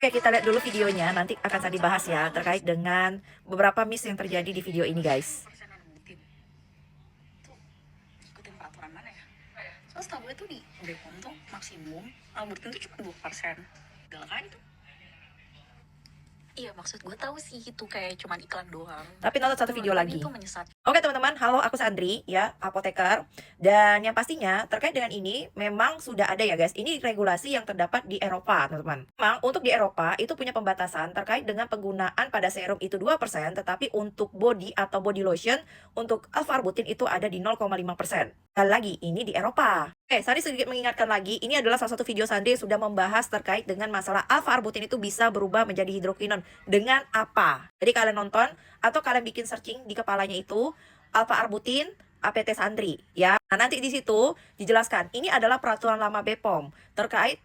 Oke, kita lihat dulu videonya. Nanti akan saya dibahas ya terkait dengan beberapa miss yang terjadi di video ini, guys. Persenan butin tuh ikutin peraturan mana ya? Soalnya setahu gue tuh di Bepom tuh maksimum albutin tuh cuma 2%. Gak kan itu? Iya, maksud gue tahu sih itu kayak cuman iklan doang. Tapi nonton satu video lagi. Itu menyesat. Oke teman-teman, halo, aku Sandri ya, apoteker. Dan yang pastinya terkait dengan ini memang sudah ada ya guys. Ini regulasi yang terdapat di Eropa, teman-teman. Memang untuk di Eropa itu punya pembatasan terkait dengan penggunaan pada serum itu 2%, tetapi untuk body atau body lotion untuk alpha-arbutin itu ada di 0,5%. Dan lagi, ini di Eropa. Oke, Sandri sedikit mengingatkan lagi, ini adalah salah satu video Sandri sudah membahas terkait dengan masalah alpha-arbutin itu bisa berubah menjadi hidroquinone dengan apa. Jadi kalian nonton atau kalian bikin searching di kepalanya itu alpha-arbutin APT Sandri ya. Nah, nanti di situ dijelaskan. Ini adalah peraturan lama BPOM terkait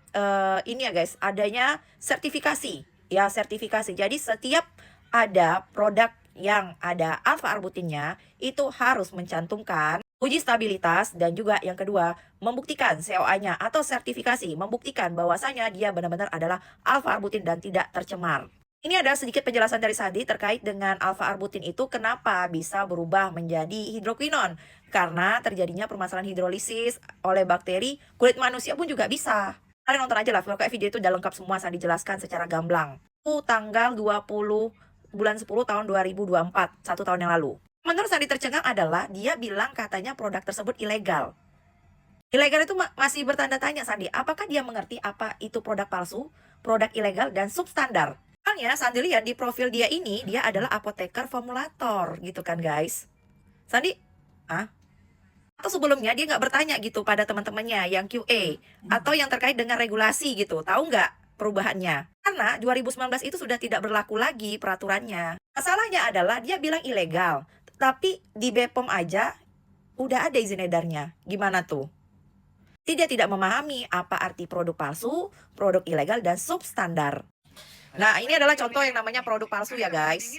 ini ya guys, adanya sertifikasi. Ya, sertifikasi. Jadi setiap ada produk yang ada alpha-arbutinnya itu harus mencantumkan uji stabilitas dan juga yang kedua membuktikan COA-nya atau sertifikasi membuktikan bahwasanya dia benar-benar adalah alpha-arbutin dan tidak tercemar. Ini adalah sedikit penjelasan dari Sandi terkait dengan alpha-arbutin itu kenapa bisa berubah menjadi hidroquinone. Karena terjadinya permasalahan hidrolisis oleh bakteri, kulit manusia pun juga bisa. Kalian nonton aja lah, kayak video itu udah lengkap semua Sandi jelaskan secara gamblang. Itu tanggal 20 bulan 10 tahun 2024, 1 tahun yang lalu. Menurut Sandi tercengang adalah dia bilang katanya produk tersebut ilegal. Ilegal itu masih bertanda tanya Sandi, apakah dia mengerti apa itu produk palsu, produk ilegal, dan substandar? Soalnya Sandi lihat di profil dia ini, dia adalah apoteker formulator gitu kan guys. Sandi, atau sebelumnya dia nggak bertanya gitu pada teman-temannya yang QA, atau yang terkait dengan regulasi gitu, tahu nggak perubahannya? Karena 2019 itu sudah tidak berlaku lagi peraturannya. Masalahnya adalah dia bilang ilegal, tapi di BPOM aja udah ada izin edarnya. Gimana tuh? Dia tidak memahami apa arti produk palsu, produk ilegal, dan substandar. Nah, ini adalah contoh yang namanya produk palsu ya guys.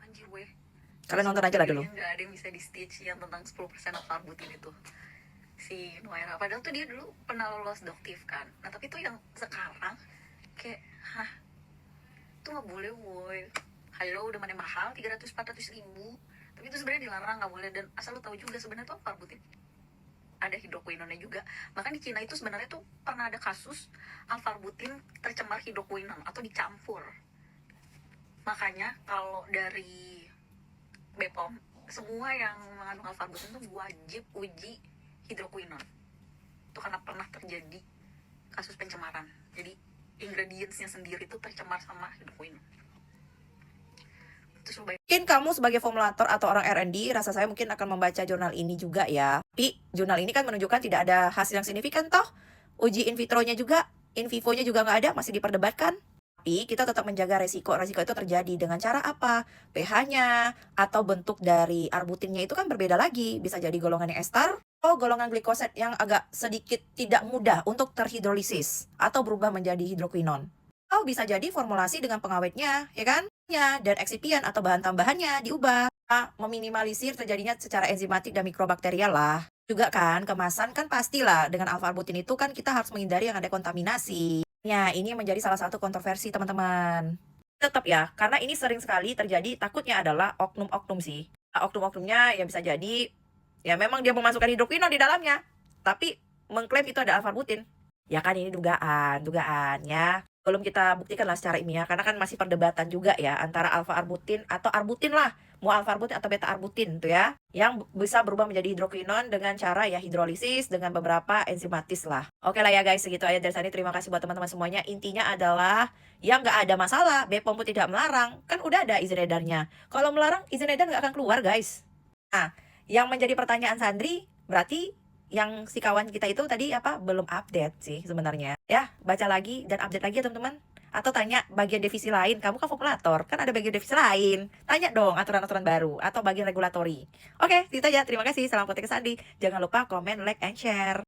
Anjir gue. Kalian nonton aja lah dulu. Gak ada yang bisa di stitch yang tentang 10% alpha-arbutin itu. Si Noira, padahal tuh dia dulu pernah lolos doktif kan. Nah tapi tuh yang sekarang kayak, itu gak boleh woy. Halo, udah mana mahal 300-400 ribu. Tapi itu sebenarnya dilarang, gak boleh. Dan asal lo tahu juga sebenarnya tuh alpha-arbutin ada hidroquinone juga. Bahkan di Cina itu sebenarnya tuh pernah ada kasus alpha-arbutin tercemar hidroquinone atau dicampur. Makanya kalau dari BPOM, semua yang mengandung alpha-arbutin tuh wajib uji hidroquinone. Itu karena pernah terjadi kasus pencemaran. Jadi ingredientsnya sendiri tuh tercemar sama hidroquinone. Mungkin kamu sebagai formulator atau orang R&D, rasa saya mungkin akan membaca jurnal ini juga ya. Tapi jurnal ini kan menunjukkan tidak ada hasil yang signifikan toh. Uji in vitronya juga, in vivonya juga nggak ada, masih diperdebatkan. Tapi kita tetap menjaga resiko. Resiko itu terjadi dengan cara apa? pH-nya atau bentuk dari arbutinnya itu kan berbeda lagi. Bisa jadi golongan yang ester atau golongan glikosid yang agak sedikit tidak mudah untuk terhidrolisis atau berubah menjadi hidroquinone. Atau bisa jadi formulasi dengan pengawetnya, ya kan? Dan eksipien atau bahan tambahannya diubah. Meminimalisir terjadinya secara enzimatik dan mikrobakterial lah. Juga kan, kemasan kan pastilah dengan alpha-arbutin itu kan kita harus menghindari yang ada kontaminasi. Ya, ini menjadi salah satu kontroversi teman-teman. Tetap ya, karena ini sering sekali terjadi, takutnya adalah oknum-oknum sih. Oknum-oknumnya ya bisa jadi, ya memang dia memasukkan hidroquinone di dalamnya. Tapi mengklaim itu ada alpha-arbutin. Ya kan ini dugaan ya. Belum kita buktikan lah secara ilmiah, karena kan masih perdebatan juga ya antara alpha-arbutin atau arbutin lah. Mau alpha-arbutin atau beta-arbutin tuh ya. Yang bisa berubah menjadi hidroquinone dengan cara ya hidrolisis dengan beberapa enzimatis lah. Oke lah ya guys, segitu aja dari Sandi. Terima kasih buat teman-teman semuanya. Intinya adalah yang nggak ada masalah. BPOM pun tidak melarang. Kan udah ada izin edarnya. Kalau melarang, izin edar nggak akan keluar guys. Nah, yang menjadi pertanyaan Sandri, berarti yang si kawan kita itu tadi apa belum update sih sebenarnya ya. Baca lagi dan update lagi ya teman-teman, atau tanya bagian divisi lain. Kamu kan formulator, kan ada bagian divisi lain, tanya dong aturan-aturan baru atau bagian regulatori. Oke, itu aja, terima kasih, salam apotek Sandi. Jangan lupa komen, like, and share.